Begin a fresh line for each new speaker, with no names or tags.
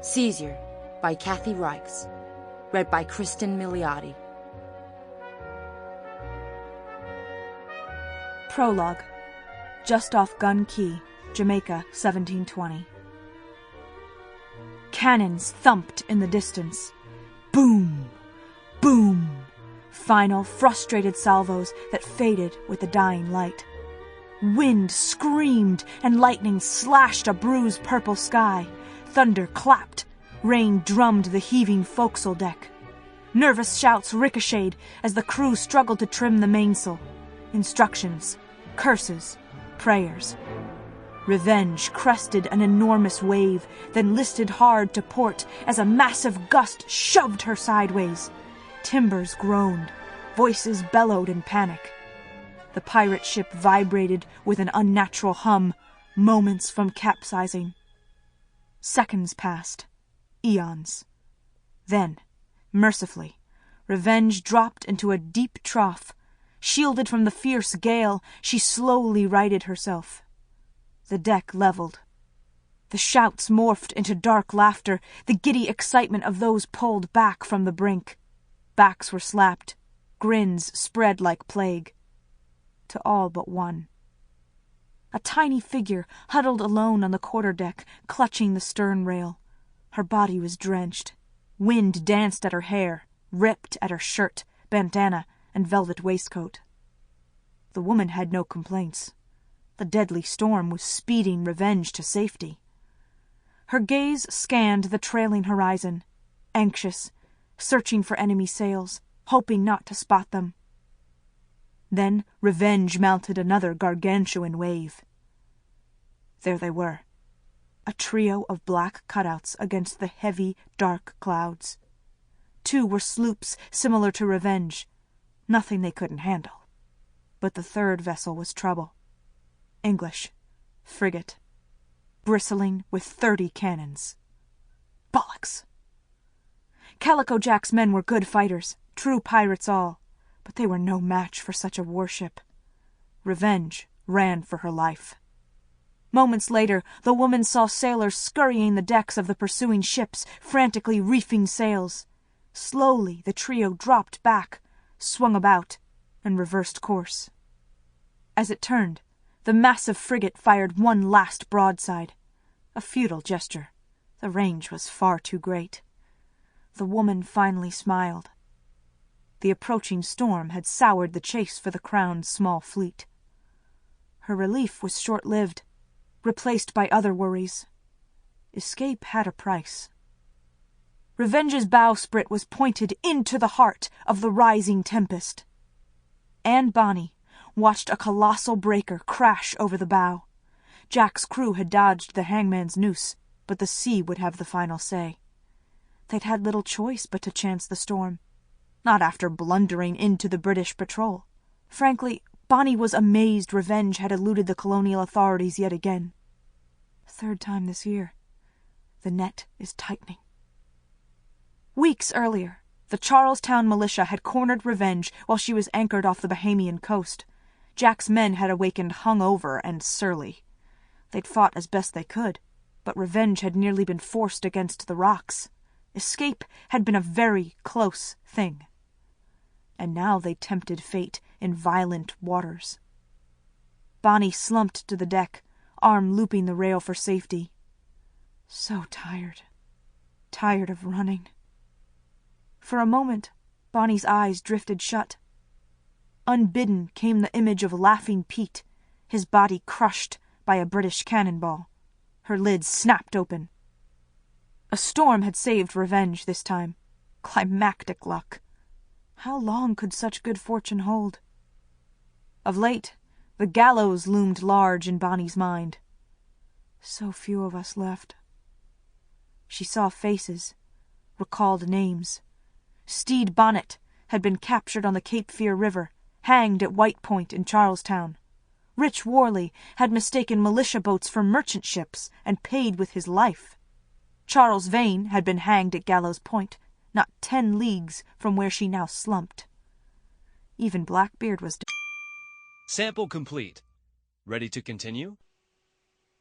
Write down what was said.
Seizure by Kathy Reichs. Read by Cristin Milioti.
Prologue. Just off Gun Key, Jamaica, 1720. Cannons thumped in the distance. Boom! Boom! Final, frustrated salvos that faded with the dying light. Wind screamed and lightning slashed a bruised purple sky. Thunder clapped. Rain drummed the heaving forecastle deck. Nervous shouts ricocheted as the crew struggled to trim the mainsail. Instructions, curses, prayers. Revenge crested an enormous wave, then listed hard to port as a massive gust shoved her sideways. Timbers groaned. Voices bellowed in panic. The pirate ship vibrated with an unnatural hum, moments from capsizing. Seconds passed. Eons. Then, mercifully, Revenge dropped into a deep trough. Shielded from the fierce gale, she slowly righted herself. The deck leveled. The shouts morphed into dark laughter, the giddy excitement of those pulled back from the brink. Backs were slapped. Grins spread like plague. To all but one. A tiny figure huddled alone on the quarterdeck, clutching the stern rail. Her body was drenched. Wind danced at her hair, ripped at her shirt, bandana, and velvet waistcoat. The woman had no complaints. The deadly storm was speeding Revenge to safety. Her gaze scanned the trailing horizon, anxious, searching for enemy sails, hoping not to spot them. Then Revenge mounted another gargantuan wave. There they were, a trio of black cutouts against the heavy, dark clouds. Two were sloops similar to Revenge, nothing they couldn't handle. But the third vessel was trouble. English, frigate, bristling with 30 cannons. Bollocks! Calico Jack's men were good fighters, true pirates all, but they were no match for such a warship. Revenge ran for her life. Moments later, the woman saw sailors scurrying the decks of the pursuing ships, frantically reefing sails. Slowly, the trio dropped back, swung about, and reversed course. As it turned, the massive frigate fired one last broadside. A futile gesture. The range was far too great. The woman finally smiled. The approaching storm had soured the chase for the Crown's small fleet. Her relief was short-lived, replaced by other worries. Escape had a price. Revenge's bowsprit was pointed into the heart of the rising tempest. Anne Bonny watched a colossal breaker crash over the bow. Jack's crew had dodged the hangman's noose, but the sea would have the final say. They'd had little choice but to chance the storm. Not after blundering into the British patrol. Frankly, Bonny was amazed Revenge had eluded the colonial authorities yet again. Third time this year. The net is tightening. Weeks earlier, the Charlestown militia had cornered Revenge while she was anchored off the Bahamian coast. Jack's men had awakened hungover and surly. They'd fought as best they could, but Revenge had nearly been forced against the rocks. Escape had been a very close thing. And now they tempted fate in violent waters. Bonny slumped to the deck, arm looping the rail for safety. So tired. Tired of running. For a moment, Bonny's eyes drifted shut. Unbidden came the image of Laughing Pete, his body crushed by a British cannonball. Her lids snapped open. A storm had saved Revenge this time. Climactic luck. How long could such good fortune hold? Of late, the gallows loomed large in Bonny's mind. So few of us left. She saw faces, recalled names. Stede Bonnet had been captured on the Cape Fear River, hanged at White Point in Charlestown. Rich Worley had mistaken militia boats for merchant ships and paid with his life. Charles Vane had been hanged at Gallows Point, not 10 leagues from where she now slumped. Even Blackbeard was
Sample complete. Ready to continue?